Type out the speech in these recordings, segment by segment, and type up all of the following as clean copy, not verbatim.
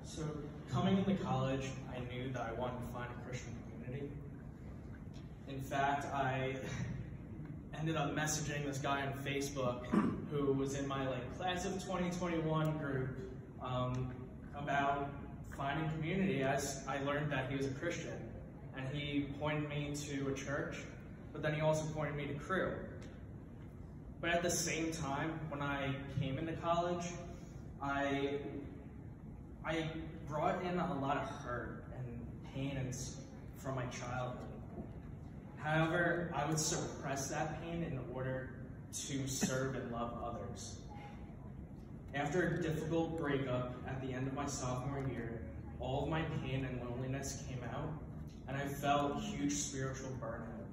So, coming into college, I knew that I wanted to find a Christian community. In fact, I ended up messaging this guy on Facebook who was in my class of 2021 group about finding community, as I learned that he was a Christian. And he pointed me to a church, but then he also pointed me to CRU. But at the same time, when I came into college, I brought in a lot of hurt and pain from my childhood. However, I would suppress that pain in order to serve and love others. After a difficult breakup at the end of my sophomore year, all of my pain and loneliness came out, and I felt huge spiritual burnout.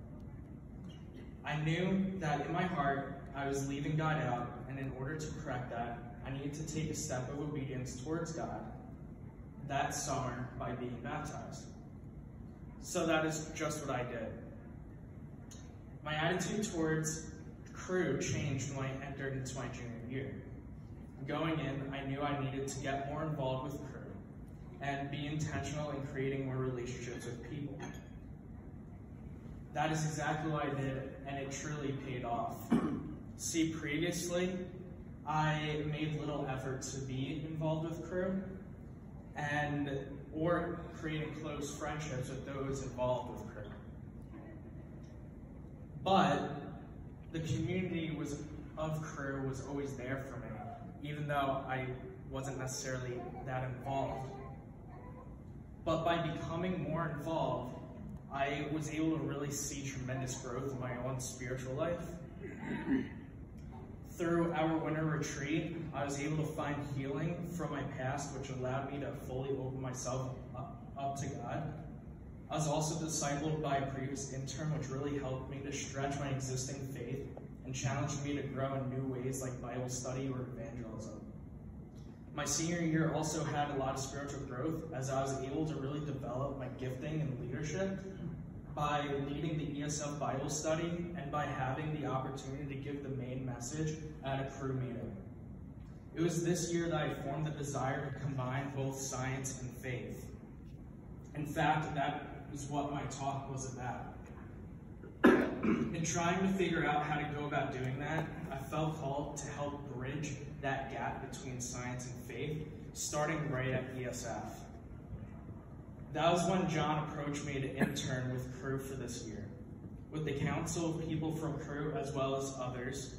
I knew that in my heart, I was leaving God out, and in order to correct that, I needed to take a step of obedience towards God that summer by being baptized. So that is just what I did. My attitude towards CRU changed when I entered into my junior year. Going in, I knew I needed to get more involved with CRU and be intentional in creating more relationships with people. That is exactly what I did, and it truly paid off. See, previously, I made little effort to be involved with CRU or creating close friendships with those involved with CRU. But the community of CRU was always there for me, even though I wasn't necessarily that involved. But by becoming more involved, I was able to really see tremendous growth in my own spiritual life. Through our winter retreat, I was able to find healing from my past, which allowed me to fully open myself up to God. I was also discipled by a previous intern, which really helped me to stretch my existing faith and challenged me to grow in new ways like Bible study or evangelism. My senior year also had a lot of spiritual growth, as I was able to really develop my gifting and leadership by leading the ESF Bible study and by having the opportunity to give the main message at a CRU meeting. It was this year that I formed the desire to combine both science and faith. In fact, that is what my talk was about. In trying to figure out how to go about doing that, I felt called to help bridge that gap between science and faith, starting right at ESF. That was when John approached me to intern with CRU for this year. With the counsel of people from CRU as well as others,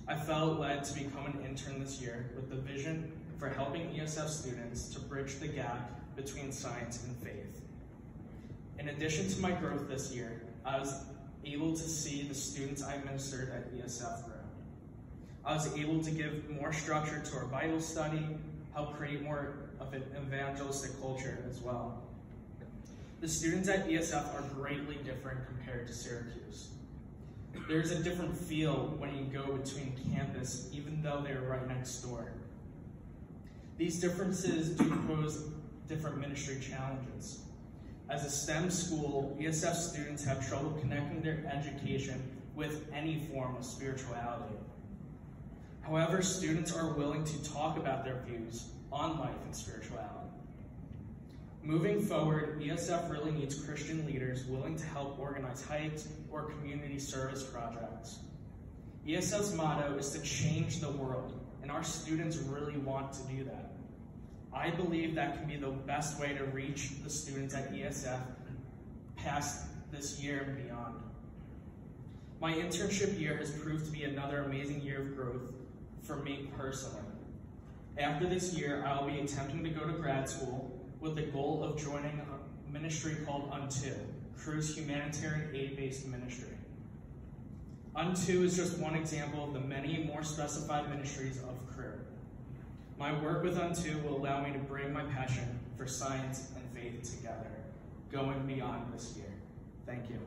I felt led to become an intern this year with the vision for helping ESF students to bridge the gap between science and faith. In addition to my growth this year, I was able to see the students I ministered at ESF grow. I was able to give more structure to our Bible study, help create more of an evangelistic culture as well. The students at ESF are greatly different compared to Syracuse. There's a different feel when you go between campus, even though they're right next door. These differences do pose different ministry challenges. As a STEM school, ESF students have trouble connecting their education with any form of spirituality. However, students are willing to talk about their views on life and spirituality. Moving forward, ESF really needs Christian leaders willing to help organize hikes or community service projects. ESF's motto is to change the world, and our students really want to do that. I believe that can be the best way to reach the students at ESF past this year and beyond. My internship year has proved to be another amazing year of growth for me personally. After this year, I will be attempting to go to grad school with the goal of joining a ministry called Unto, CRU's humanitarian aid-based ministry. Unto is just one example of the many more specified ministries of CRU. My work with Unto will allow me to bring my passion for science and faith together, going beyond this year. Thank you.